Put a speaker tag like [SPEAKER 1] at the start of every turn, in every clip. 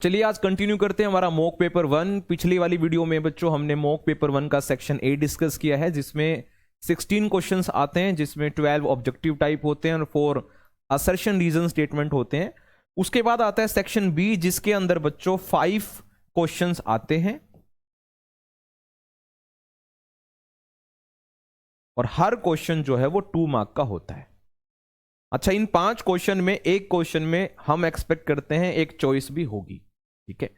[SPEAKER 1] चलिए आज कंटिन्यू करते हैं हमारा मॉक पेपर 1। पिछली वाली वीडियो में बच्चों हमने मॉक पेपर 1 का सेक्शन ए डिस्कस किया है, जिसमें 16 क्वेश्चंस आते हैं, जिसमें 12 ऑब्जेक्टिव टाइप होते हैं और 4 असर्शन रीजन स्टेटमेंट होते हैं। उसके बाद आता है सेक्शन बी, जिसके अंदर बच्चों 5 क्वेश्चंस आते हैं और हर क्वेश्चन जो है वो 2 मार्क का होता है। अच्छा, इन 5 क्वेश्चन में एक क्वेश्चन में हम एक्सपेक्ट करते हैं एक चॉइस भी होगी, ठीक है।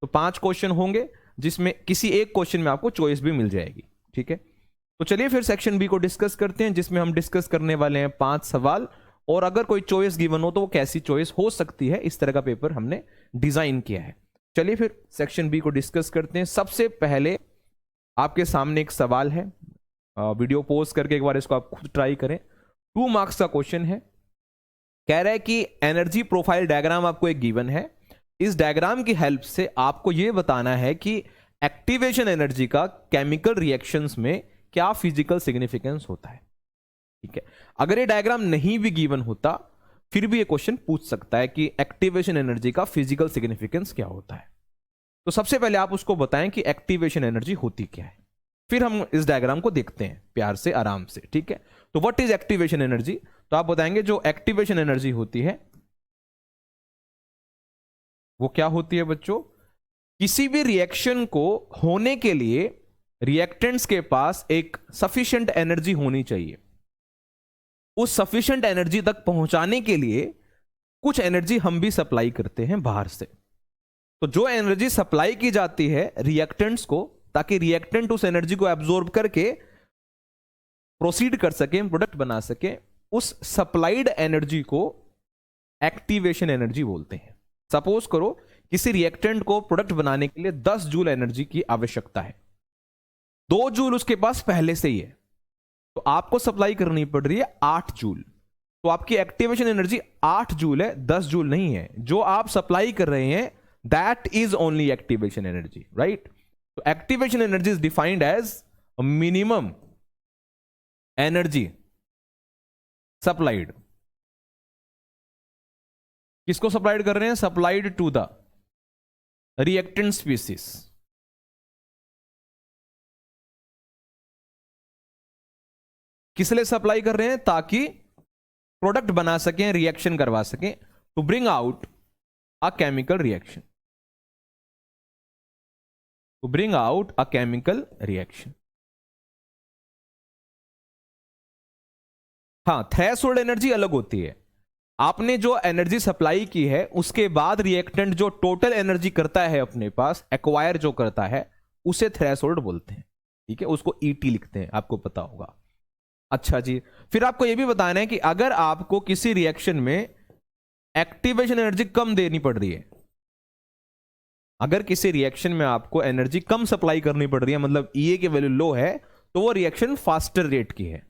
[SPEAKER 1] तो 5 क्वेश्चन होंगे जिसमें किसी एक क्वेश्चन में आपको चॉइस भी मिल जाएगी, ठीक है। तो चलिए फिर सेक्शन बी को डिस्कस करते हैं, जिसमें हम डिस्कस करने वाले हैं 5 सवाल, और अगर कोई चॉइस गिवन हो तो वो कैसी चॉइस हो सकती है, इस तरह का पेपर हमने डिजाइन किया है। चलिए फिर सेक्शन बी को डिस्कस करते हैं। सबसे पहले आपके सामने एक सवाल है, वीडियो पॉज करके एक बार इसको आप खुद ट्राई करें। 2 मार्क्स का क्वेश्चन है। कह रहा है कि एनर्जी प्रोफाइल डायग्राम आपको एक गिवन है। इस डायग्राम की हेल्प से आपको यह बताना है कि एक्टिवेशन एनर्जी का केमिकल रिएक्शंस में क्या फिजिकल सिग्निफिकेंस होता है, ठीक है। अगर ये डायग्राम नहीं भी गिवन होता फिर भी ये क्वेश्चन पूछ सकता है कि एक्टिवेशन एनर्जी का फिजिकल सिग्निफिकेंस क्या होता है। तो सबसे पहले आप उसको बताएं कि एक्टिवेशन एनर्जी होती क्या है, फिर हम इस डायग्राम को देखते हैं प्यार से, आराम से, ठीक है। तो व्हाट इज एक्टिवेशन एनर्जी? तो आप बताएंगे जो एक्टिवेशन एनर्जी होती है वो क्या होती है बच्चों? किसी भी रिएक्शन को होने के लिए रिएक्टेंट्स के पास एक सफिशिएंट एनर्जी होनी चाहिए। उस सफिशिएंट एनर्जी तक पहुंचाने के लिए कुछ एनर्जी हम भी सप्लाई करते हैं बाहर से। तो जो एनर्जी सप्लाई की जाती है रिएक्टेंट्स को, ताकि रिएक्टेंट उस एनर्जी को एब्जॉर्ब करके प्रोसीड कर सके, प्रोडक्ट बना सके, उस सप्लाइड एनर्जी को एक्टिवेशन एनर्जी बोलते हैं। सपोज करो किसी रिएक्टेंट को प्रोडक्ट बनाने के लिए 10 जूल एनर्जी की आवश्यकता है, 2 जूल उसके पास पहले से ही है, तो आपको सप्लाई करनी पड़ रही है 8 जूल। तो आपकी एक्टिवेशन एनर्जी 8 जूल है, 10 जूल नहीं है। जो आप सप्लाई कर रहे हैं that is only activation energy, right. तो activation energy is defined as minimum energy supplied. किसको सप्लाइड कर रहे हैं? Supplied to the reactant species. किस लिए सप्लाई कर रहे हैं? ताकि प्रोडक्ट बना सकें, रिएक्शन करवा सकें, to bring out a chemical reaction, to bring out a chemical reaction. हाँ, थ्रेशोल्ड एनर्जी अलग होती है। आपने जो एनर्जी सप्लाई की है उसके बाद रिएक्टेंट जो टोटल एनर्जी करता है अपने पास, एक्वायर जो करता है, उसे थ्रेशोल्ड बोलते हैं, ठीक है। उसको ईटी लिखते हैं, आपको पता होगा। अच्छा जी, फिर आपको यह भी बताना है कि अगर आपको किसी रिएक्शन में एक्टिवेशन एनर्जी कम देनी पड़ रही है, अगर किसी रिएक्शन में आपको एनर्जी कम सप्लाई करनी पड़ रही है, मतलब ईए की वैल्यू लो है, तो वो रिएक्शन फास्टर रेट की है।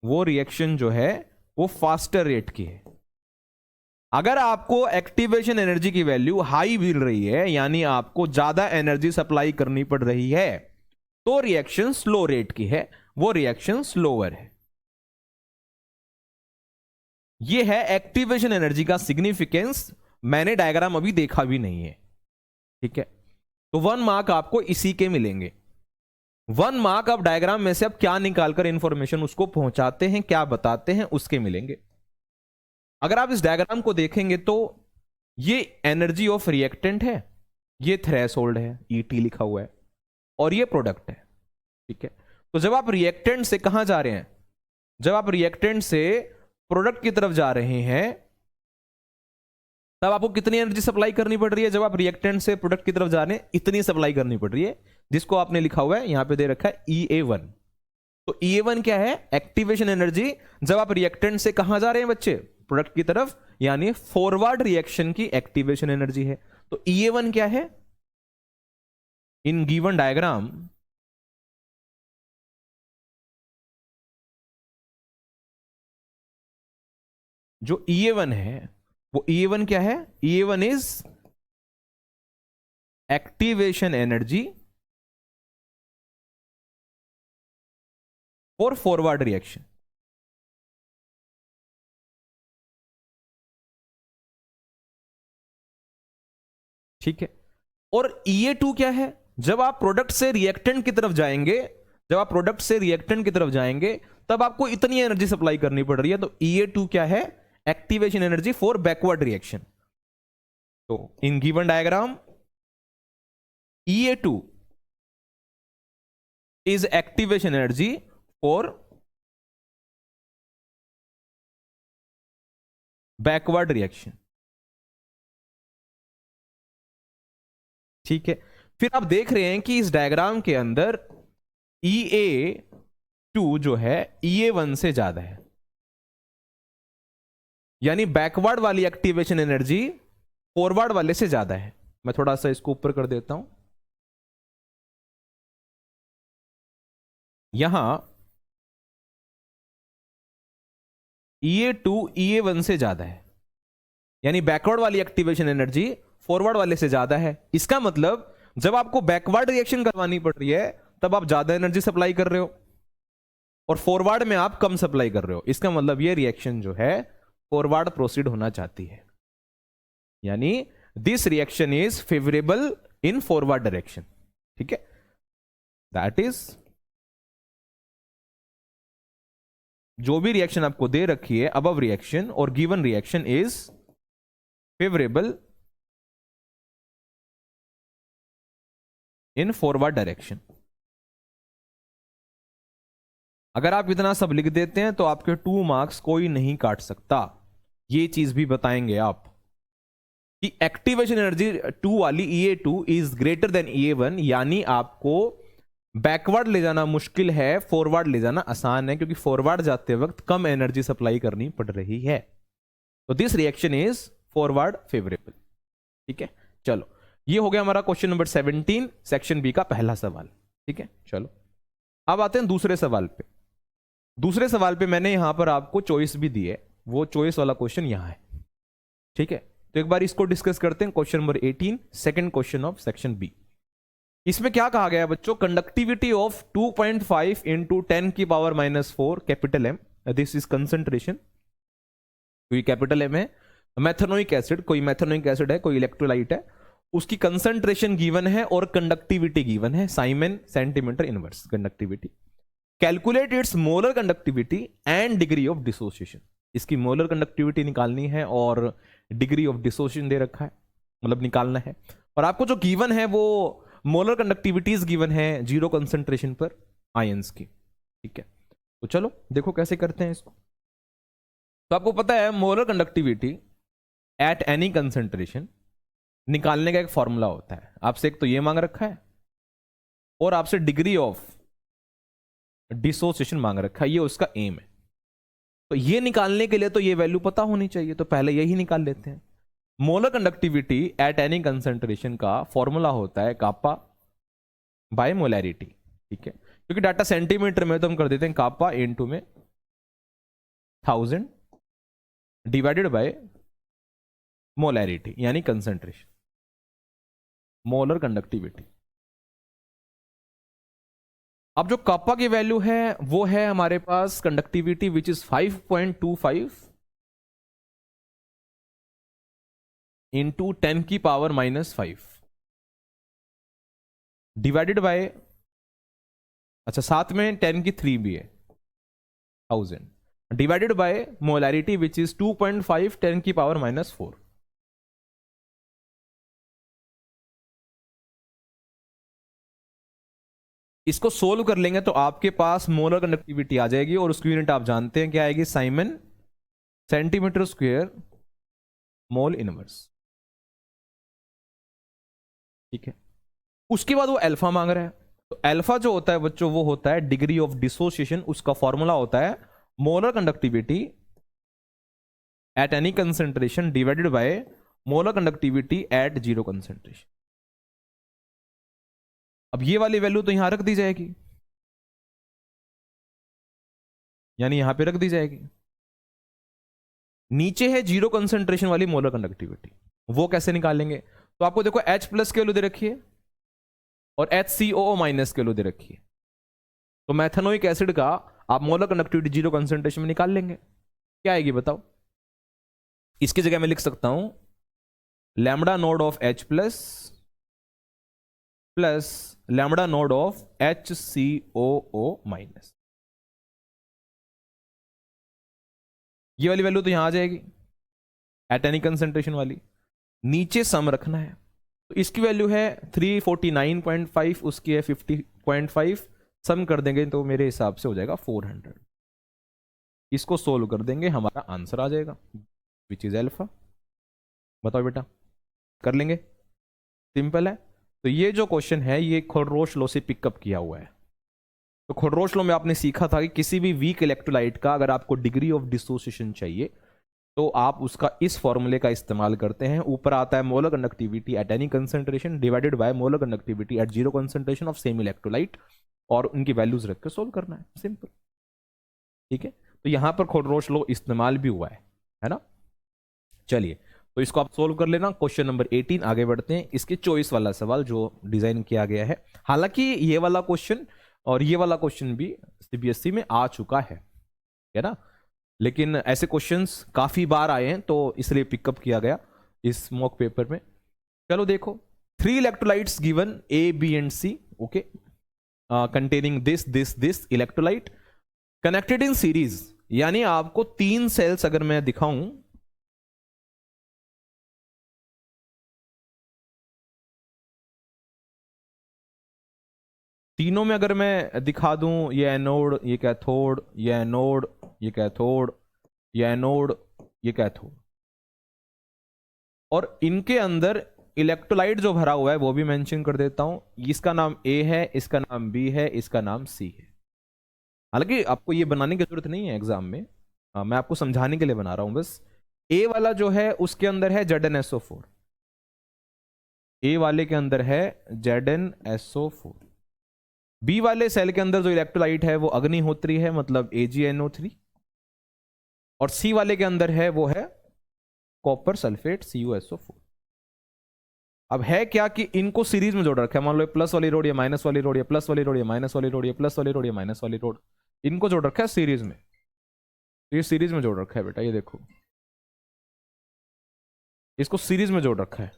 [SPEAKER 1] वो रिएक्शन जो है वो फास्टर रेट की है। अगर आपको एक्टिवेशन एनर्जी की वैल्यू हाई मिल रही है, यानी आपको ज्यादा एनर्जी सप्लाई करनी पड़ रही है, तो रिएक्शन स्लो रेट की है, वो रिएक्शन स्लोअर है। ये है एक्टिवेशन एनर्जी का सिग्निफिकेंस। मैंने डायग्राम अभी देखा भी नहीं है, ठीक है। तो 1 मार्क आपको इसी के मिलेंगे। 1 मार्क आप डायग्राम में से अब क्या निकालकर इंफॉर्मेशन उसको पहुंचाते हैं, क्या बताते हैं, उसके मिलेंगे। अगर आप इस डायग्राम को देखेंगे तो ये एनर्जी ऑफ रिएक्टेंट है, ये थ्रेशोल्ड है, ईटी लिखा हुआ है, और ये प्रोडक्ट है, ठीक है। तो जब आप रिएक्टेंट से कहां जा रहे हैं? जब आप रिएक्टेंट से प्रोडक्ट की तरफ जा रहे हैं, तब आपको कितनी एनर्जी सप्लाई करनी पड़ रही है? जब आप रिएक्टेंट से प्रोडक्ट की तरफ जा रहे हैं, इतनी सप्लाई करनी पड़ रही है, जिसको आपने लिखा हुआ है, यहां पे दे रखा है EA1। तो EA1 क्या है? Activation energy. जब आप रिएक्टेंट से कहां जा रहे हैं बच्चे? प्रोडक्ट की तरफ, यानी फॉरवर्ड रिएक्शन की एक्टिवेशन एनर्जी है। तो EA1 क्या है इन गिवन डायग्राम? जो EA1 है वो EA1 क्या है? EA1 is activation energy for forward reaction. ठीक है। और EA2 क्या है? जब आप प्रोडक्ट से रिएक्टेंट की तरफ जाएंगे, जब आप प्रोडक्ट से रिएक्टेंट की तरफ जाएंगे तब आपको इतनी एनर्जी सप्लाई करनी पड़ रही है। तो EA2 क्या है? Activation energy for backward reaction. तो in given diagram EA2 is activation energy for backward reaction। ठीक है। फिर आप देख रहे हैं कि इस डायग्राम के अंदर EA2 जो है EA1 से ज्यादा है, यानी बैकवर्ड वाली एक्टिवेशन एनर्जी फॉरवर्ड वाले से ज्यादा है। मैं थोड़ा सा इसको ऊपर कर देता हूं। यहां EA2 EA1 से ज्यादा है, यानी बैकवर्ड वाली एक्टिवेशन एनर्जी फॉरवर्ड वाले से ज्यादा है। इसका मतलब जब आपको बैकवर्ड रिएक्शन करवानी पड़ रही है तब आप ज्यादा एनर्जी सप्लाई कर रहे हो और फॉरवर्ड में आप कम सप्लाई कर रहे हो। इसका मतलब ये रिएक्शन जो है फॉरवर्ड प्रोसीड होना चाहती है, यानी this reaction is favourable in forward direction. ठीक है, दैट इज जो भी रिएक्शन आपको दे रखी है अबव रिएक्शन और given reaction is favourable in forward direction. अगर आप इतना सब लिख देते हैं तो आपके 2 मार्क्स कोई नहीं काट सकता। ये चीज भी बताएंगे आप कि एक्टिवेशन एनर्जी 2 वाली EA2 is greater than EA1, यानी आपको बैकवर्ड ले जाना मुश्किल है, फॉरवर्ड ले जाना आसान है, क्योंकि फॉरवर्ड जाते वक्त कम एनर्जी सप्लाई करनी पड़ रही है। तो this reaction is forward favourable. ठीक है, चलो ये हो गया हमारा क्वेश्चन नंबर 17 सेक्शन बी का पहला सवाल। ठीक है, चलो अब आते हैं दूसरे सवाल पे। दूसरे सवाल पे मैंने यहां पर आपको चॉइस भी दी है, वो चॉइस वाला क्वेश्चन यहां है। ठीक है, तो एक बार इसको डिस्कस करते हैं। Question number 18 second question of section B. इसमें क्या कहा गया है बच्चों? कंडक्टिविटी ऑफ 2.5 इंटू 10 की power -4 capital M, this is concentration. कोई कैपिटल एम है, मैथेनोइक एसिड, कोई मैथेनोइक एसिड है, कोई इलेक्ट्रोलाइट है, उसकी कंसंट्रेशन गिवन है और कंडक्टिविटी गिवन है, siemens centimetre inverse conductivity. Calculate its molar conductivity and degree of dissociation. इसकी मोलर कंडक्टिविटी निकालनी है और डिग्री ऑफ डिसोसिएशन दे रखा है, मतलब निकालना है। और आपको जो गिवन है वो मोलर कंडक्टिविटीज गिवन है 0 कंसंट्रेशन पर आयंस की। ठीक है, तो चलो देखो कैसे करते हैं इसको। तो आपको पता है molar conductivity at any concentration निकालने का एक फॉर्मूला होता है। आपसे एक तो ये मांग रखा है और आपसे डिग्री ऑफ डिसोसिएशन मांग रखा है, ये उसका एम है। तो ये निकालने के लिए तो ये वैल्यू पता होनी चाहिए, तो पहले यही निकाल लेते हैं। Molar conductivity at any concentration का फॉर्मूला होता है कापा बाय मोलैरिटी। ठीक है, क्योंकि डाटा सेंटीमीटर में तो हम कर देते हैं कापा इनटू में 1000 डिवाइडेड बाय मोलैरिटी, यानी कंसंट्रेशन, मोलर कंडक्टिविटी। अब जो कापा की वैल्यू है वो है हमारे पास कंडक्टिविटी विच इज 5.25 इंटू 10 की पावर -5 डिवाइडेड बाय, अच्छा साथ में 10 की 3 भी है, 1000 divided by molarity which is 2.5 10 की पावर -4। इसको सोल्व कर लेंगे तो आपके पास मोलर कंडक्टिविटी आ जाएगी और उसकी यूनिट आप जानते हैं क्या आएगी, Simon centimetre square mole inverse. ठीक है, उसके बाद वो अल्फा मांग रहा है। तो अल्फा जो होता है बच्चों वो होता है डिग्री ऑफ डिसोसिएशन, उसका फॉर्मूला होता है molar conductivity at any concentration divided by molar conductivity eight 0 concentration. अब ये वाली वैल्यू तो यहां रख दी जाएगी, यानी यहां पे रख दी जाएगी। नीचे है 0 कंसंट्रेशन वाली मोलर कंडक्टिविटी, वो कैसे निकालेंगे? तो आपको देखो H+ की वैल्यू दे रखी है और HCOO- की वैल्यू दे रखी है। तो मैथेनोइक एसिड का आप मोलर कंडक्टिविटी 0 कंसंट्रेशन में निकाल लेंगे, क्या आएगी बताओ? इसकी जगह मैं लिख सकता हूं lambda node of H plus plus lambda node of HCOO minus. ये वाली वैल्यू तो यहां आ जाएगी एट एनी कंसेंट्रेशन वाली, नीचे सम रखना है। तो इसकी वैल्यू है 349.5, उसकी है 50.5, सम कर देंगे तो मेरे हिसाब से हो जाएगा 400। इसको सोल्व कर देंगे, हमारा आंसर आ जाएगा विच इज अल्फा। बताओ बेटा, कर लेंगे? सिंपल है। तो ये जो क्वेश्चन है ये खोडरोश लॉ से पिकअप किया हुआ है। तो खोडरोश लॉ में आपने सीखा था कि किसी भी वीक इलेक्ट्रोलाइट का अगर आपको डिग्री ऑफ डिसोसिएशन चाहिए तो आप उसका इस फॉर्मूले का इस्तेमाल करते हैं। ऊपर आता है molar conductivity at any concentration divided by molar conductivity eight zero concentration of same electrolyte, और उनकी वैल्यूज रख के सोल्व करना है, सिंपल। ठीक है, तो यहां पर खोडरोश लॉ इस्तेमाल भी हुआ है ना। चलिए, तो इसको आप सोल्व कर लेना। क्वेश्चन नंबर 18 आगे बढ़ते हैं। इसके चॉइस वाला सवाल जो डिजाइन किया गया है, हालांकि ये वाला क्वेश्चन और ये वाला क्वेश्चन भी सीबीएसई में आ चुका है ना, लेकिन ऐसे क्वेश्चंस काफी बार आए हैं तो इसलिए पिकअप किया गया इस मॉक पेपर में। चलो देखो, 3 electrolytes given A B and C, okay, containing this electrolyte connected in series, यानी आपको 3 सेल्स अगर मैं दिखाऊं, तीनों में अगर मैं दिखा दूं, ये एनोड, ये कैथोड, ये एनोड, ये कैथोड, ये एनोड, ये कैथोड, और इनके अंदर इलेक्ट्रोलाइट जो भरा हुआ है वो भी मेंशन कर देता हूं। इसका नाम ए है, इसका नाम बी है, इसका नाम सी है। हालांकि आपको ये बनाने की जरूरत नहीं है एग्जाम में, मैं आपको समझाने के लिए बना रहा हूं बस। ए वाला जो है उसके अंदर है ZnSO4, ए वाले के अंदर है ZnSO4। बी वाले सेल के अंदर जो इलेक्ट्रोलाइट है वो अग्निहोत्री है, मतलब AgNO3, और सी वाले के अंदर है वो है कॉपर सल्फेट CuSO4। अब है क्या कि इनको सीरीज में जोड़ रखा है, मान लो प्लस वाली रोड या माइनस वाली रोड, या प्लस वाली रोड या माइनस वाली रोड, या प्लस वाली रोड या माइनस वाली रोड, इनको जोड़ रखा है सीरीज में। तो ये सीरीज में जोड़ रखा है बेटा, ये देखो, इसको सीरीज में जोड़ रखा है।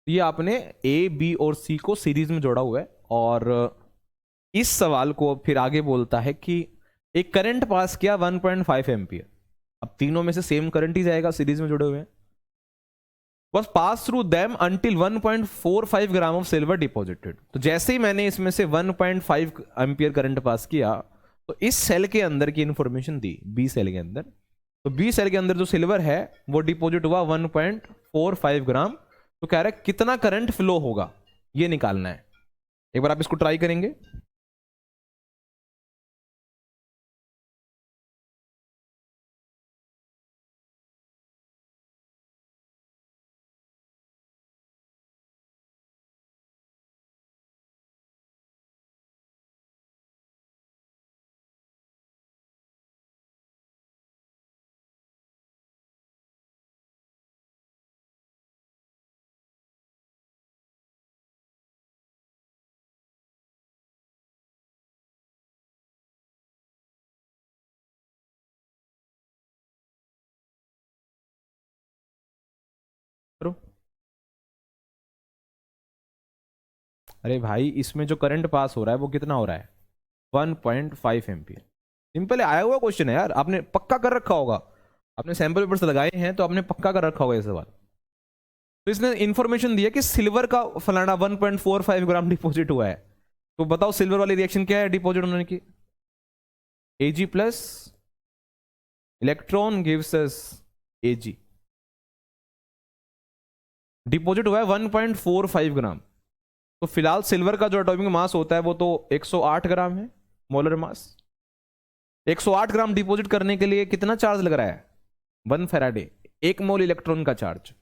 [SPEAKER 1] ये आपने ए बी और सी को सीरीज में जोड़ा हुआ है, और इस सवाल को फिर आगे बोलता है कि एक करंट पास किया 1.5 एम्पियर। अब तीनों में से सेम करंट ही जाएगा, सीरीज में जुड़े हुए हैं। बस pass through them until 1.45 gram of silver deposited. तो जैसे ही मैंने इसमें से 1.5 एम्पियर करंट पास किया तो इस सेल के अंदर की इंफॉर्मेशन दी बी सेल के अंदर। तो बी सेल के अंदर जो सिल्वर है वो डिपॉजिट हुआ 1.45 ग्राम। तो कह रहा है कितना करंट फ्लो होगा ये निकालना है। एक बार आप इसको ट्राई करेंगे। करो। अरे भाई, इसमें जो करंट पास हो रहा है वो कितना हो रहा है? 1.5 एम्पियर। सिंपल आया हुआ क्वेश्चन है यार, आपने पक्का कर रखा होगा, आपने सैंपल पेपर्स लगाए हैं तो आपने पक्का कर रखा होगा ये सवाल। तो इसने इंफॉर्मेशन दिया कि सिल्वर का फलाना 1.45 ग्राम डिपॉजिट हुआ है। तो बताओ सिल्वर वाली रिएक्शन क्या है डिपॉजिट होने की? Ag plus electron gives us Ag। Deposit हुआ है 1.45 ग्राम। तो फिलहाल सिल्वर का जो एटॉमिक मास होता है वो तो 108 ग्राम है, मोलर मास। 108 ग्राम डिपॉजिट करने के लिए कितना चार्ज लग रहा है? 1 फैराडे, 1 मोल इलेक्ट्रॉन का चार्ज।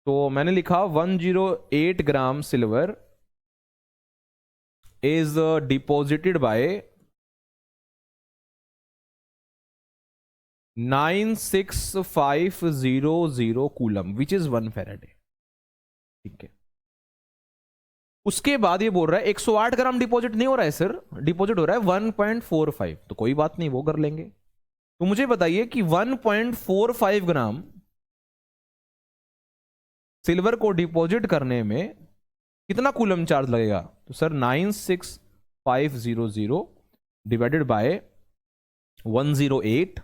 [SPEAKER 1] तो मैंने लिखा 108 gram silver is deposited by 96500 coulomb which is 1 Faraday. ठीक है, उसके बाद ये बोल रहा है 108 ग्राम डिपॉजिट नहीं हो रहा है सर, डिपॉजिट हो रहा है 1.45। तो कोई बात नहीं, वो कर लेंगे। तो मुझे बताइए कि 1.45 ग्राम सिल्वर को डिपॉजिट करने में कितना कूलम चार्ज लगेगा? तो सर 96500 डिवाइडेड बाय 108,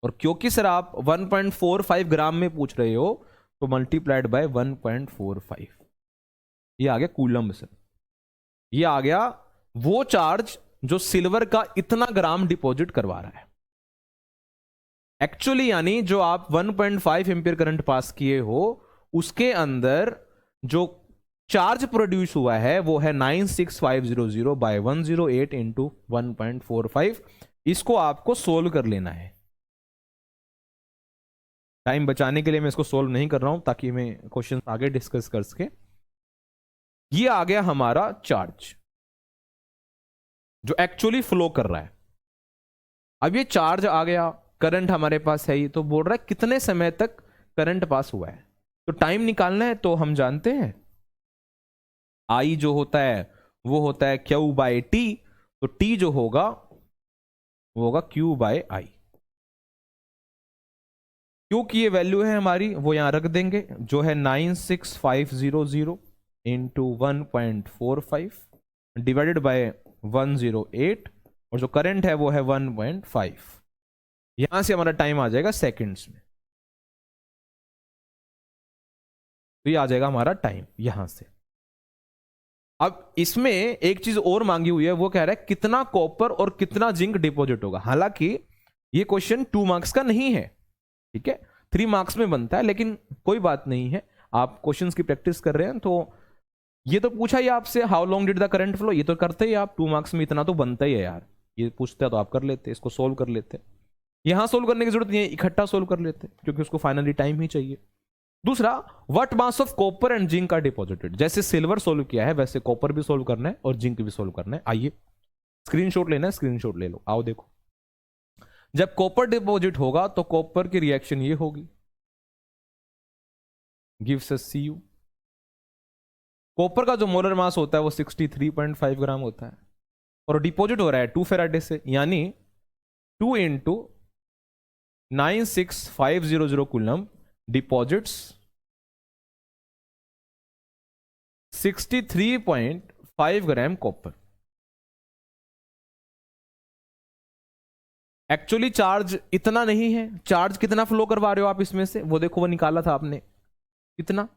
[SPEAKER 1] और क्योंकि सर आप 1.45 ग्राम में पूछ रहे हो तो मल्टीप्लाइड बाय 1.45, ये आ गया कूलम सर। ये आ गया वो चार्ज जो सिल्वर का इतना ग्राम डिपॉजिट करवा रहा है एक्चुअली, यानी जो आप 1.5 एम्पियर करंट पास किए हो उसके अंदर जो चार्ज प्रोड्यूस हुआ है वो है 96500 बाय 108 इंटू 1.45। इसको आपको सोल्व कर लेना है। टाइम बचाने के लिए मैं इसको सोल्व नहीं कर रहा हूं ताकि मैं क्वेश्चन आगे डिस्कस कर सके। ये आ गया हमारा चार्ज जो एक्चुअली फ्लो कर रहा है। अब ये चार्ज आ गया, करंट हमारे पास है, ये तो बोल रहा है कितने समय तक करंट पास हुआ है। तो टाइम निकालना है तो हम जानते हैं आई जो होता है वो होता है क्यू बाय टी, तो टी जो होगा वो होगा क्यू बाय आई। क्यू की ये वैल्यू है हमारी, वो यहां रख देंगे, जो है 96500 इंटू 1.45 डिवाइडेड बाय 108, और जो करंट है वो है 1.5। यहां से हमारा टाइम आ जाएगा सेकंड्स में, तो ये आ जाएगा हमारा टाइम यहां से। अब इसमें एक चीज और मांगी हुई है, वो कह रहा है कितना कॉपर और कितना जिंक डिपॉजिट होगा। हालांकि ये क्वेश्चन 2 मार्क्स का नहीं है, ठीक है, 3 मार्क्स में बनता है, लेकिन कोई बात नहीं है, आप क्वेश्चंस की प्रैक्टिस कर रहे हैं तो ये तो पूछा ही आपसे how long did the current flow, ये तो करते ही आप 2 मार्क्स में, इतना तो बनता ही है यार। ये पूछते हैं तो आप कर लेते, इसको सोल्व कर लेते। यहां सोल्व करने की जरूरत नहीं है, इकट्ठा सोल्व कर लेते क्योंकि उसको फाइनली टाइम ही चाहिए। दूसरा, what mass of copper and zinc are deposited. जैसे सिल्वर सोल्व किया है वैसे कॉपर भी सोल्व करना है और जिंक भी सोल्व करना है। आइए स्क्रीनशॉट लेना है, स्क्रीनशॉट ले लो, आओ देखो। जब कॉपर डिपॉजिट होगा तो कॉपर की रिएक्शन ये होगी, गिव्स अस Cu। कॉपर का जो मोलर मास होता है वो 63.5 ग्राम होता है और डिपॉजिट हो रहा है 2 फेराडे से, यानी 2 into 96500 coulomb deposits 63.5 gram copper. Actually charge इतना नहीं है, चार्ज कितना फ्लो करवा रहे हो आप इसमें से, वो देखो, वो निकाला था आपने कितना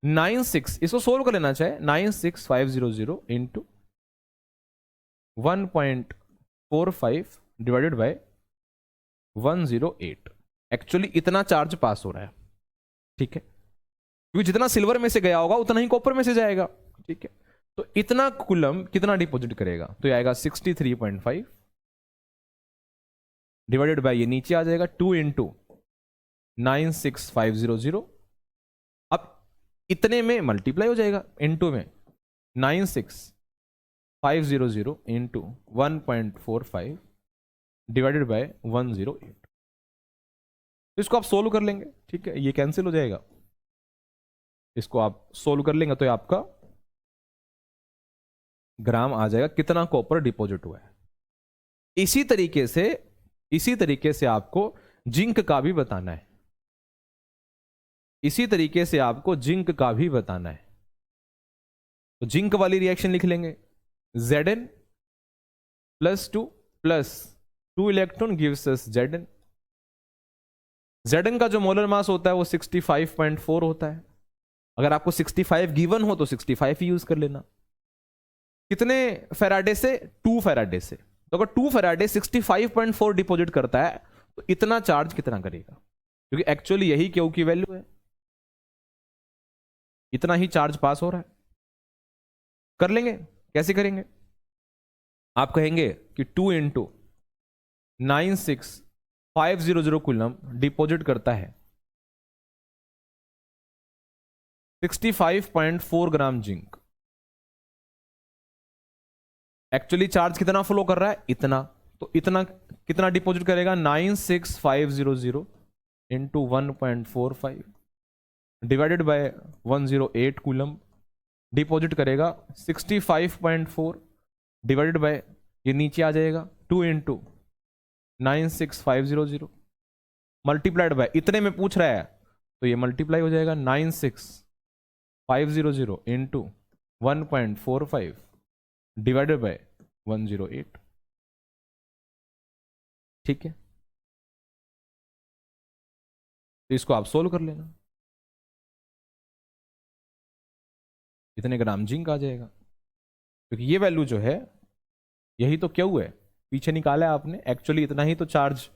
[SPEAKER 1] 96, इसको सोल्व कर लेना चाहे 96500 इंटू 1.45 डिवाइडेड बाय 108। एक्चुअली इतना चार्ज पास हो रहा है, ठीक है, क्योंकि जितना सिल्वर में से गया होगा उतना ही कॉपर में से जाएगा, ठीक है। तो इतना कूलम कितना डिपॉजिट करेगा, तो ये आएगा 63.5 डिवाइडेड बाय, ये नीचे आ जाएगा 2 इंटू 96500। अब इतने में मल्टीप्लाई हो जाएगा इंटू में 96500 इंटू 1.45 डिवाइडेड बाय 108। तो इसको आप सोल्व कर लेंगे, ठीक है, ये कैंसिल हो जाएगा, इसको आप सोल्व कर लेंगे तो ये आपका ग्राम आ जाएगा कितना कॉपर डिपॉजिट हुआ है। इसी तरीके से आपको जिंक का भी बताना है, इसी तरीके से आपको जिंक का भी बताना है। तो जिंक वाली रिएक्शन लिख लेंगे, Zn +2 electron gives us Zn। Zn का जो मोलर मास होता है वो 65.4 होता है। अगर आपको 65 गिवन हो तो 65 ही यूज कर लेना। कितने फेराडे से? 2 फेराडे से। तो अगर 2 फेराडे 65.4 डिपॉजिट करता है तो इतना चार्ज कितना करेगा, क्योंकि एक्चुअली यही क्यू की वैल्यू है, इतना ही चार्ज पास हो रहा है। कर लेंगे, कैसे करेंगे? आप कहेंगे कि 2 इंटू 96500 कूलम डिपॉजिट करता है 65.4 ग्राम जिंक। एक्चुअली चार्ज कितना फ्लो कर रहा है? इतना। तो इतना कितना डिपॉजिट करेगा? 96500 into 1.45 divided by 108 coulomb deposit करेगा 65.4 डिवाइडेड बाय, ये नीचे आ जाएगा 2 इंटू 96500 मल्टीप्लाइड बाय इतने में पूछ रहा है, तो ये मल्टीप्लाई हो जाएगा 96500 इंटू 1.45 डिवाइडेड बाय 108। ठीक है, तो इसको आप सोल्व कर लेना, इतने ग्राम जिंक आ जाएगा, क्योंकि ये वैल्यू जो है यही तो क्यों है पीछे निकाला है आपने, एक्चुअली इतना ही तो चार्ज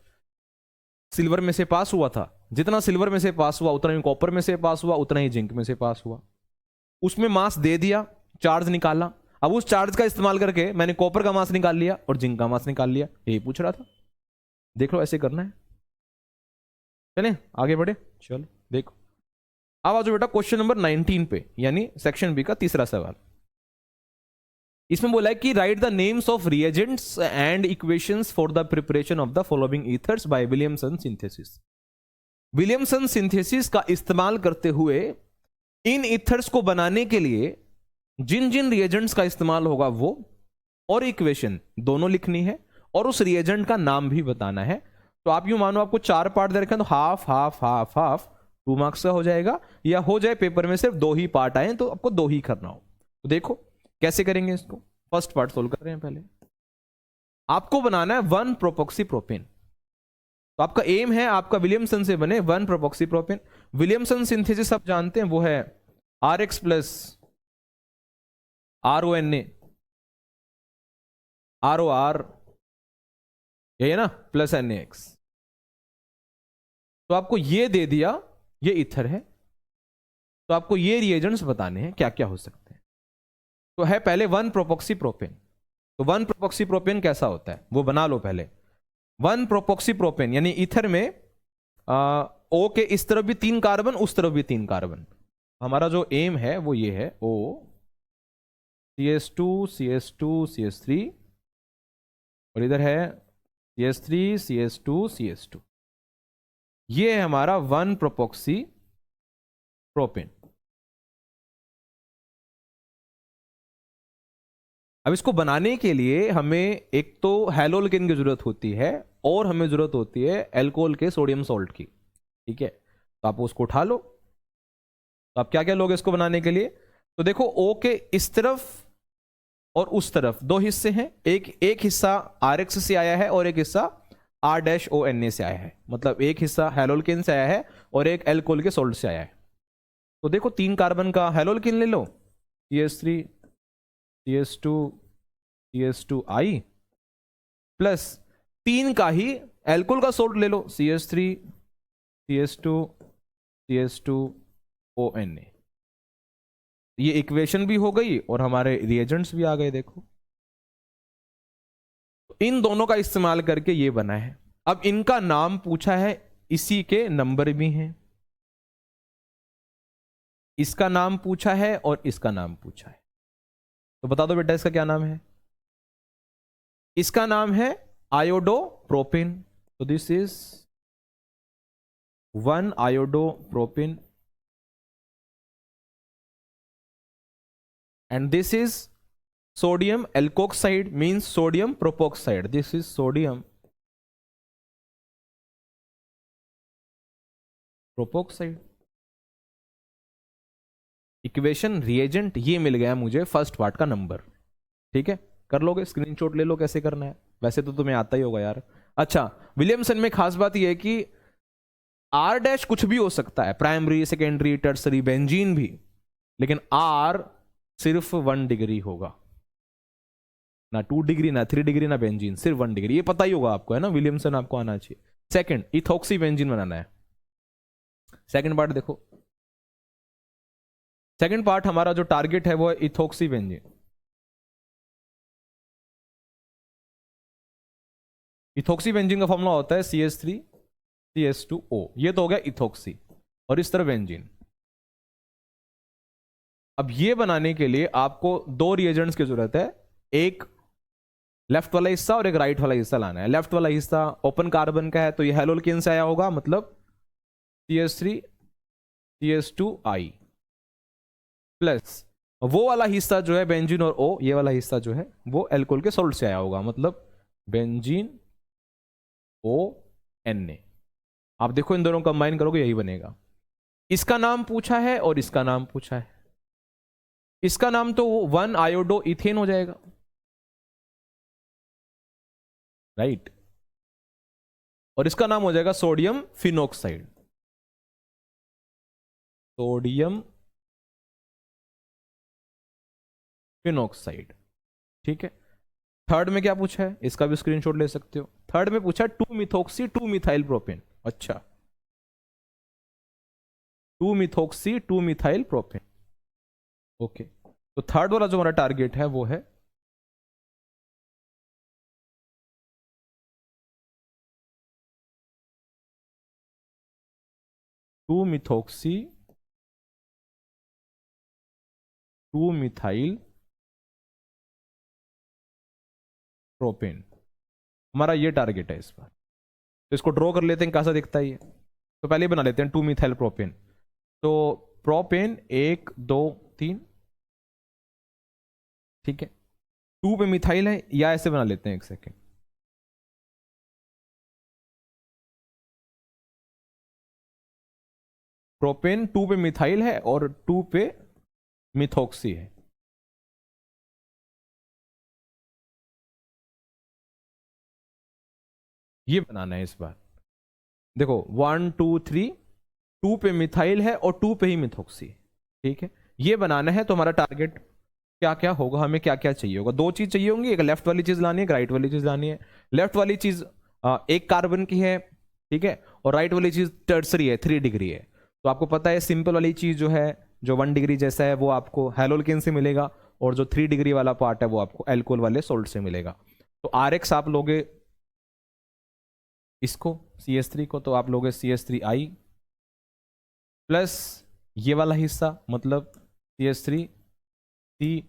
[SPEAKER 1] सिल्वर में से पास हुआ था, जितना सिल्वर में से पास हुआ उतना ही कॉपर में से पास हुआ, उतना ही जिंक में से पास हुआ, उसमें मास दे दिया, चार्ज निकाला, अब उस चार्ज का इस्तेमाल करके मैंने कॉपर का मास निकाल लिया और जिंक का मास निकाल लिया, यही पूछ रहा था। देख लो ऐसे करना है। चलें आगे बढ़े, चलो देखो अब आ जाओ बेटा क्वेश्चन नंबर 19 पे, यानी सेक्शन बी का तीसरा सवाल। इसमें बोला है कि right the names of reagents and equations for the preparation of the following ethers bye Williamson synthesis. Williamson synthesis का इस्तेमाल करते हुए इन ईथर्स को बनाने के लिए जिन जिन रिएजेंट्स का इस्तेमाल होगा वो और इक्वेशन दोनों लिखनी है और उस रिएजेंट का नाम भी बताना है। तो आप यूं मानो आपको 4 पार्ट दे रखे हैं, तो half half half half 2 marks का हो जाएगा, या हो जाए पेपर में सिर्फ 2 ही पार्ट आए तो आपको 2 ही करना हो। तो देखो कैसे करेंगे इसको। फर्स्ट पार्ट सोल्व कर रहे हैं। पहले आपको बनाना है 1 प्रोपोक्सी प्रोपेन। तो आपका एम है आपका विलियमसन से बने 1 प्रोपोक्सी प्रोपेन। विलियमसन सिंथेसिस आप जानते हैं वो है RX प्लस RONA ROR, यही है ना, प्लस NaX। तो आपको ये दे दिया, ये ईथर है, तो आपको ये रिएजेंट्स बताने हैं क्या क्या हो सकते हैं। तो है पहले 1 प्रोपोक्सी प्रोपेन। तो 1 प्रोपोक्सी प्रोपेन कैसा होता है वो बना लो पहले। 1 प्रोपोक्सी प्रोपेन यानी ईथर में O के इस तरफ भी 3 कार्बन, उस तरफ भी 3 कार्बन। हमारा जो एम है वो ये है O CH2 CH2 CH3, और इधर है CH3 CH2 CH2। ये है हमारा 1 प्रोपोक्सी प्रोपेन। अब इसको बनाने के लिए हमें एक तो हैलोल्केन की जरूरत होती है और हमें जरूरत होती है एल्कोहल के सोडियम सॉल्ट की। ठीक है, तो आप उसको उठा लो। तो आप क्या क्या लोगे इसको बनाने के लिए। तो देखो O के इस तरफ और उस तरफ 2 हिस्से हैं, एक हिस्सा RX से आया है और एक हिस्सा R-ONA से आया है, मतलब एक हिस्सा हैलोल्केन से आया है और एक एल्कोहल के सॉल्ट से आया है। तो देखो 3 कार्बन का हैलोल्केन ले लो, CH3 CH2 CH2I, प्लस 3 का ही एल्कोहल का सॉल्ट ले लो, CH3 CH2 CH2ONA। ये इक्वेशन भी हो गई और हमारे रिएजेंट्स भी आ गए। देखो इन दोनों का इस्तेमाल करके ये बना है। अब इनका नाम पूछा है, इसी के नंबर भी हैं, इसका नाम पूछा है और इसका नाम पूछा है। तो बता दो बेटा इसका क्या नाम है। इसका नाम है आयोडो प्रोपेन। तो this is 1 iodo propane and this is sodium alkoxide, means sodium propoxide. This is sodium propoxide। Equation reagent ये मिल गया मुझे, फर्स्ट पार्ट का नंबर। ठीक है, कर लोगे, स्क्रीनशॉट ले लो कैसे करना है, वैसे तो तुम्हें आता ही होगा यार। अच्छा, विलियमसन में खास बात यह है कि R- कुछ भी हो सकता है, प्राइमरी सेकेंडरी टर्सरी बेंजीन भी, लेकिन R सिर्फ 1 डिग्री होगा, ना 2 डिग्री ना 3 डिग्री ना बेंजीन, सिर्फ 1 डिग्री। ये पता ही होगा आपको, है ना, विलियमसन आपको आना चाहिए। सेकंड, इथोक्सी बेंजीन बनाना है। सेकंड पार्ट देखो, सेकंड पार्ट हमारा जो टारगेट है वो है इथोक्सी बेंजीन। इथोक्सी बेंजीन का फॉर्मूला होता है CH3 CH2O। ये तो हो गया इथोक्सी, और इस तरह बेंजीन। अब ये बनाने के लिए आपको 2 रिएजेंट्स की जरूरत है, एक लेफ्ट वाला हिस्सा और एक राइट वाला हिस्सा लाना है। लेफ्ट वाला हिस्सा ओपन कार्बन का है, तो ये हैलोल्केन से आया होगा, मतलब CH3 CH2I, प्लस वो वाला हिस्सा जो है बेंजीन और O, ये वाला हिस्सा जो है वो एल्कोहल के सॉल्ट से आया होगा, मतलब बेंजीन ONA। आप देखो इन दोनों कंबाइन करोगे यही बनेगा। इसका नाम पूछा है और इसका नाम पूछा है। इसका नाम तो 1 आयोडो इथेन हो जाएगा, राइट। और इसका नाम हो जाएगा सोडियम फिनोक्साइड। सोडियम फिनोक्साइड, ठीक है। थर्ड में क्या पूछा है, इसका भी स्क्रीनशॉट ले सकते हो। थर्ड में पूछा 2 मिथोक्सी 2 मिथाइल प्रोपेन। अच्छा, 2 मिथोक्सी 2 मिथाइल प्रोपेन, ओके। तो थर्ड वाला जो हमारा टारगेट है वो है 2 मिथोक्सी 2 मिथाइल प्रोपेन। हमारा ये टारगेट है इस बार। तो इसको ड्रॉ कर लेते हैं, कैसा दिखता है ये। तो पहले बना लेते हैं 2 मिथाइल प्रोपेन। तो प्रोपेन 1 2 3, ठीक है। 2 पे मिथाइल है, या ऐसे बना लेते हैं, एक सेकेंड। प्रोपेन 2 पे मिथाइल है और 2 पे मिथोक्सी है। ये बनाना है इस बार। देखो 1 2 3, 2 पे मिथाइल है और 2 पे ही मिथोक्सी, ठीक है। ये बनाना है। तो हमारा टारगेट क्या क्या होगा, हमें क्या क्या चाहिए होगा। दो चीज चाहिए होंगी, एक लेफ्ट वाली चीज लानी है, एक राइट वाली चीज लानी है। लेफ्ट वाली चीज एक कार्बन की है, ठीक है। और राइट वाली चीज टर्सरी है, 3 डिग्री है। तो आपको पता है सिंपल वाली चीज जो है, जो 1 डिग्री जैसा है, वो आपको हेलोल्केन से मिलेगा। और जो 3 डिग्री वाला पार्ट है वो आपको एल्कोहल वाले सोल्ट से मिलेगा। तो RX आप लोगे इसको, CH3 को, तो आप लोगे CH3I प्लस ये वाला हिस्सा, मतलब CH3 C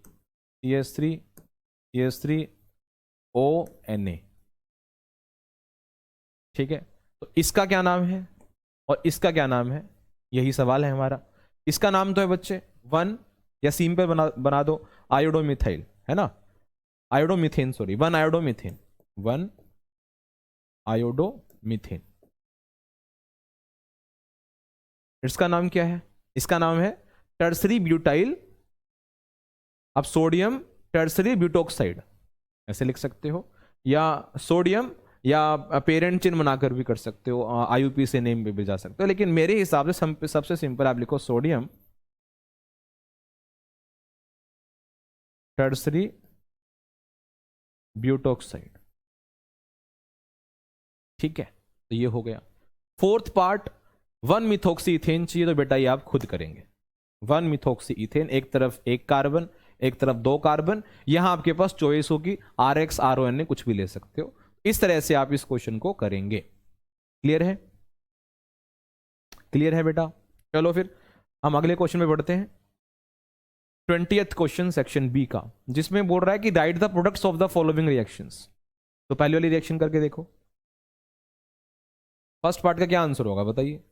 [SPEAKER 1] CH3 CH3ONA, ठीक है। तो इसका क्या नाम है और इसका क्या नाम है, यही सवाल है हमारा। इसका नाम तो है बच्चे 1, या सिंपल बना दो आयोडोमिथाइल, है ना। Iodomethane, sorry, 1 iodomethane, 1 iodomethane. इसका नाम क्या है, इसका नाम है टर्सरी ब्यूटाइल, अब सोडियम टर्सरी ब्यूटोक्साइड ऐसे लिख सकते हो, या सोडियम, या पेरेंट चिन्ह बनाकर भी कर सकते हो, IUP से नेम पे भी जा सकते हो। लेकिन मेरे हिसाब से सबसे सिंपल आप लिखो सोडियम टर्सरी ब्यूटोक्साइड, ठीक है। तो ये हो गया। फोर्थ पार्ट 1 मिथोक्सी इथेन चाहिए, तो बेटा ये आप खुद करेंगे। 1 मिथोक्सी इथेन, एक तरफ एक कार्बन, एक तरफ 2 कार्बन। यहां आपके पास चॉइस होगी, RX RONA कुछ भी ले सकते हो। इस तरह से आप इस क्वेश्चन को करेंगे। क्लियर है, क्लियर है बेटा। चलो फिर हम अगले क्वेश्चन में बढ़ते हैं। 20th क्वेश्चन सेक्शन बी का, जिसमें बोल रहा है कि right the products of the following reactions. तो पहले वाली रिएक्शन करके देखो, फर्स्ट पार्ट का क्या आंसर होगा बताइए।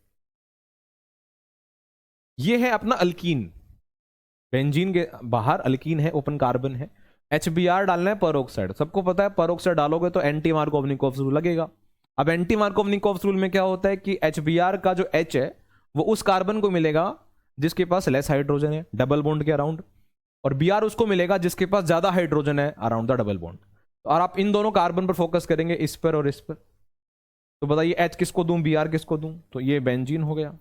[SPEAKER 1] ये है अपना अल्कीन, बेंजीन के बाहर अल्कीन है, ओपन कार्बन है। HBr डालना है परोक्साइड, सबको पता है परोक्साइड डालोगे तो एंटी मार्कोवनिकोव रूल लगेगा। अब एंटी मार्कोवनिकोव रूल में क्या होता है कि HBr का जो H है वो उस कार्बन को मिलेगा जिसके पास लेस हाइड्रोजन है डबल बॉन्ड के अराउंड, और Br उसको मिलेगा जिसके पास ज्यादा हाइड्रोजन है अराउंड द डबल बॉन्ड। और आप इन दोनों कार्बन पर फोकस करेंगे, इस पर और इस पर। तो बताइए H किसको दूं, Br किसको दूं। तो ये बेंजीन हो गया,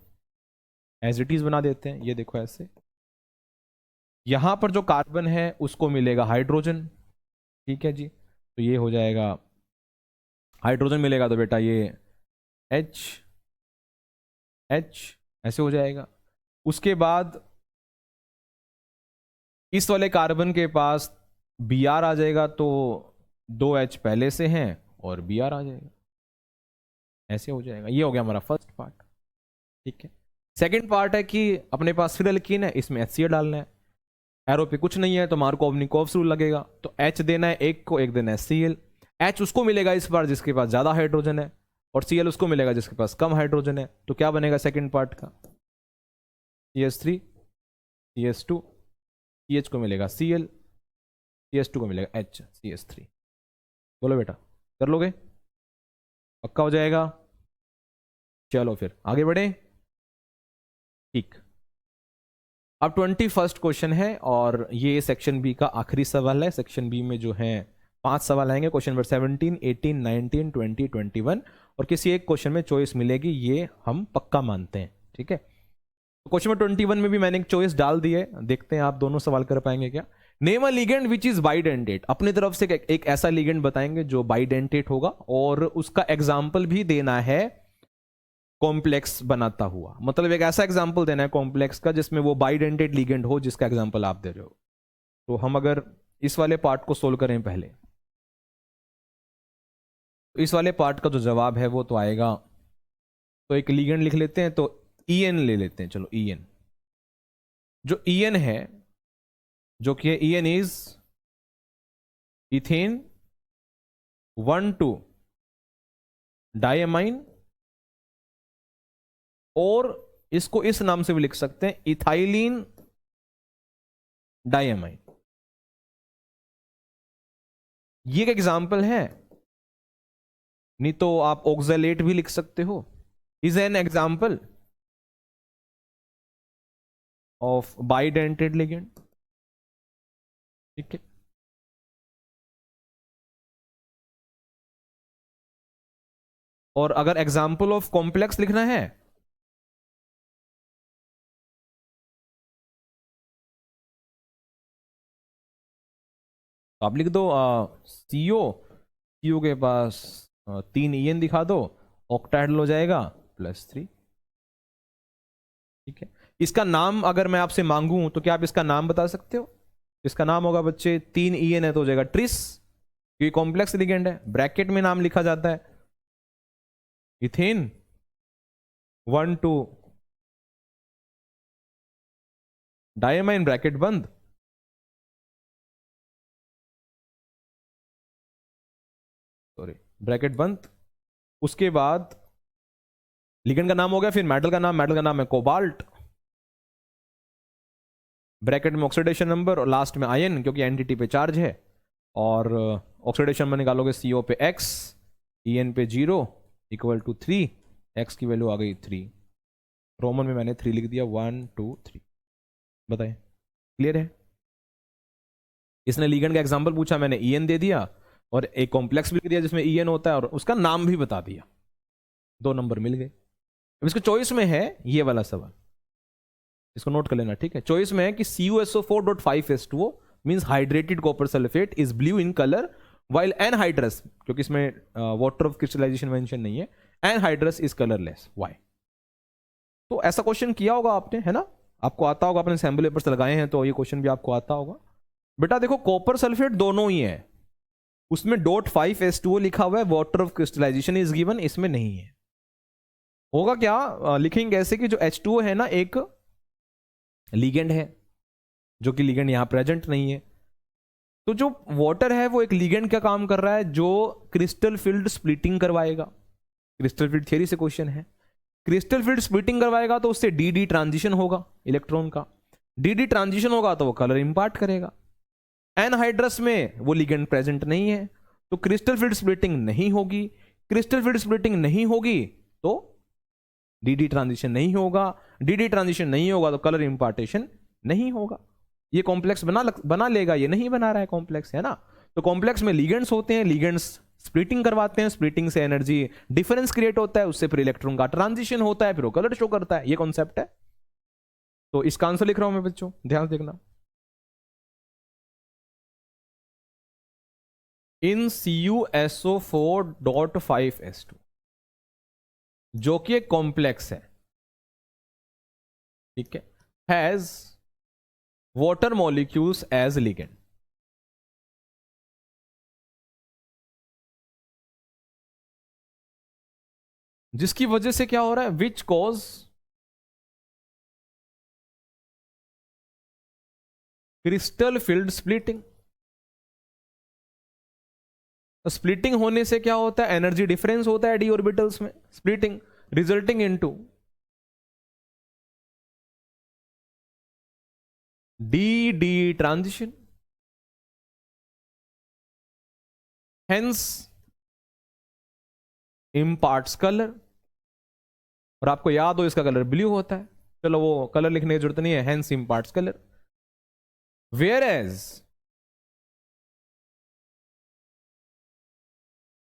[SPEAKER 1] एज इट इज बना देते हैं, ये देखो ऐसे। यहां पर जो कार्बन है उसको मिलेगा हाइड्रोजन, ठीक है जी। तो ये हो जाएगा, हाइड्रोजन मिलेगा तो बेटा ये H H ऐसे हो जाएगा। उसके बाद इस वाले कार्बन के पास Br आ जाएगा, तो 2H पहले से हैं और Br आ जाएगा, ऐसे हो जाएगा। ये हो गया हमारा फर्स्ट पार्ट, ठीक है। सेकंड पार्ट है कि अपने पास फिर एल्कीन है, इसमें HCl डालना है। एरो पे कुछ नहीं है तो मार्कोवनिकोव रूल लगेगा, तो H देना है एक को, एक देना है Cl। H उसको मिलेगा इस बार जिसके पास ज्यादा हाइड्रोजन है, और Cl उसको मिलेगा जिसके पास कम हाइड्रोजन है। तो क्या बनेगा सेकंड पार्ट का, CH3 CH2, CH को मिलेगा Cl, CH2 को मिलेगा H CH3। बोलो बेटा, कर लोगे। पक्का हो जाएगा? चलो फिर आगे बढ़े। ठीक, अब 21st क्वेश्चन है और ये सेक्शन बी का आखिरी सवाल है। सेक्शन बी में जो है 5 सवाल आएंगे, क्वेश्चन नंबर 17, 18, 19, 20, 21, और किसी एक क्वेश्चन में चॉइस मिलेगी, ये हम पक्का मानते हैं। ठीक है, तो क्वेश्चन नंबर 21 में भी मैंने एक चॉइस डाल दी है, देखते हैं आप दोनों सवाल कर पाएंगे क्या। Name a ligand which is bidentate, अपनी तरफ से एक ऐसा लिगेंड बताएंगे जो बाइडेंटेट होगा, और उसका एग्जाम्पल भी देना है कॉम्प्लेक्स बनाता हुआ, मतलब एक ऐसा एग्जांपल देना है कॉम्प्लेक्स का जिसमें वो बाइडेंटेड लिगेंड हो, जिसका एग्जांपल आप दे रहे हो। तो हम अगर इस वाले पार्ट को सोल्व करें पहले, तो इस वाले पार्ट का जो जवाब है वो तो आएगा, तो एक लिगेंड लिख लेते हैं, तो ईएन ले लेते हैं। चलो ईएन, जो ईएन है, जो कि ईएन इज इथेन 1,2 डायमाइन, और इसको इस नाम से भी लिख सकते हैं, इथाइलिन डायमाइन। ये एक एग्जाम्पल है, नहीं तो आप ऑक्सलेट भी लिख सकते हो, is an example of bidentate ligand. ठीक है, और अगर एग्जाम्पल ऑफ कॉम्प्लेक्स लिखना है, तो आप लिख दो सीओ, सीओ के पास 3 ईएन दिखा दो, ऑक्टाहेड्रल हो जाएगा +3। ठीक है, इसका नाम अगर मैं आपसे मांगूं तो क्या आप इसका नाम बता सकते हो? इसका नाम होगा बच्चे, 3 ईएन है तो हो जाएगा ट्रिस, क्योंकि कॉम्प्लेक्स लिगेंड है, ब्रैकेट में नाम लिखा जाता है इथेन 1,2 डायमाइन, ब्रैकेट बंद, सॉरी ब्रैकेट बंद। उसके बाद लिगेंड का नाम हो गया, फिर मेटल का नाम, मेटल का नाम है कोबाल्ट, ब्रैकेट में ऑक्सीडेशन नंबर, और लास्ट में आयन, क्योंकि एनटीटी पे चार्ज है, और ऑक्सीडेशन में निकालोगे CO पे X, EN पे 0 इक्वल टू 3, X की वैल्यू आ गई 3, रोमन में मैंने 3 लिख दिया, 1 2 3। बताएं, क्लियर है? इसने लिगेंड का एग्जांपल पूछा, मैंने EN दे दिया, और एक कॉम्प्लेक्स भी लिख दिया जिसमें EN होता है, और उसका नाम भी बता दिया, 2 नंबर मिल गए। अब इसको चॉइस में है ये वाला सवाल, इसको नोट कर लेना। ठीक है, चॉइस में है कि CuSO4.5H2O means hydrated copper sulphate is blue in colour, while anhydrous, क्योंकि इसमें वाटर ऑफ क्रिस्टलाइजेशन मेंशन नहीं है, एनहाइड्रस इज कलरलेस, व्हाई? तो ऐसा क्वेश्चन किया होगा आपने, है ना, आपको आता होगा, अपने सैम्पल पेपर्स लगाए हैं तो ये क्वेश्चन भी आपको आता होगा। बेटा देखो, कॉपर सल्फेट दोनों ही है, उसमें .5H2O लिखा हुआ है, water of crystallisation is given, इसमें नहीं है। होगा क्या, लिखेंगे ऐसे कि जो H2O है ना, एक लिगेंड है, जो कि लिगेंड यहां प्रेजेंट नहीं है, तो जो वाटर है वो एक लिगेंड का काम कर रहा है, जो क्रिस्टल फील्ड स्प्लिटिंग करवाएगा। क्रिस्टल फील्ड थ्योरी से क्वेश्चन है, क्रिस्टल फील्ड स्प्लिटिंग करवाएगा तो उससे डी ट्रांजिशन होगा इलेक्ट्रॉन का, डी ट्रांजिशन होगा तो वो कलर इंपार्ट करेगा। एनहाइड्रस में वो लिगेंड प्रेजेंट नहीं है, तो क्रिस्टल फील्ड स्प्लिटिंग नहीं होगी, क्रिस्टल फील्ड स्प्लिटिंग नहीं होगी तो डी ट्रांजिशन नहीं होगा, डी ट्रांजिशन नहीं होगा तो कलर इंपार्टेशन नहीं होगा। ये कॉम्प्लेक्स बना लेगा, ये नहीं बना रहा है कॉम्प्लेक्स, है ना। तो कॉम्प्लेक्स में लिगेंड्स होते हैं, लिगेंड्स स्प्लिटिंग करवाते हैं, स्प्लिटिंग से एनर्जी डिफरेंस क्रिएट होता है, उससे फिर इलेक्ट्रॉन का ट्रांजिशन होता है, फिर वो कलर शो करता है, ये कॉन्सेप्ट है। तो इसका आंसर लिख रहा हूं मैं बच्चों, ध्यान से देखना। इन CuSO4.5H2, जो कि एक कॉम्प्लेक्स है, ठीक है, has water molecules as ligand, जिसकी वजह से क्या हो रहा है, which cause crystal field splitting. Splitting होने से क्या होता है, एनर्जी डिफरेंस होता है डी ऑर्बिटल्स में, splitting resulting into D transition, hence imparts colour, और आपको याद हो इसका कलर ब्लू होता है, चलो वो कलर लिखने की जरूरत नहीं है, hence imparts colour. Whereas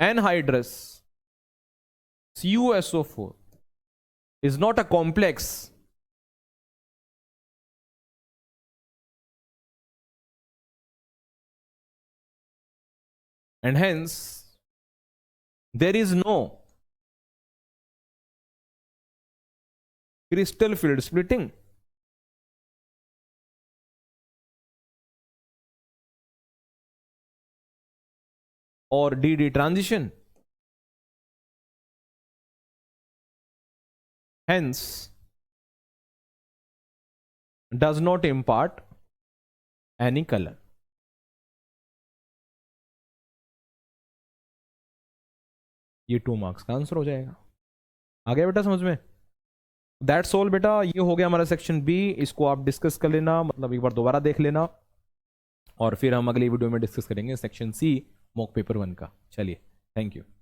[SPEAKER 1] anhydrous CuSO4 is not a complex and hence there is no crystal field splitting. Or DD transition. Hence does not impart any color. ये 2 मार्क्स का आंसर हो जाएगा। आ गया बेटा समझ में? दैट्स ऑल बेटा, ये हो गया हमारा सेक्शन बी। इसको आप डिस्कस कर लेना, मतलब एक बार दोबारा देख लेना, और फिर हम अगली वीडियो में डिस्कस करेंगे सेक्शन सी मॉक पेपर 1 का। चलिए, थैंक यू।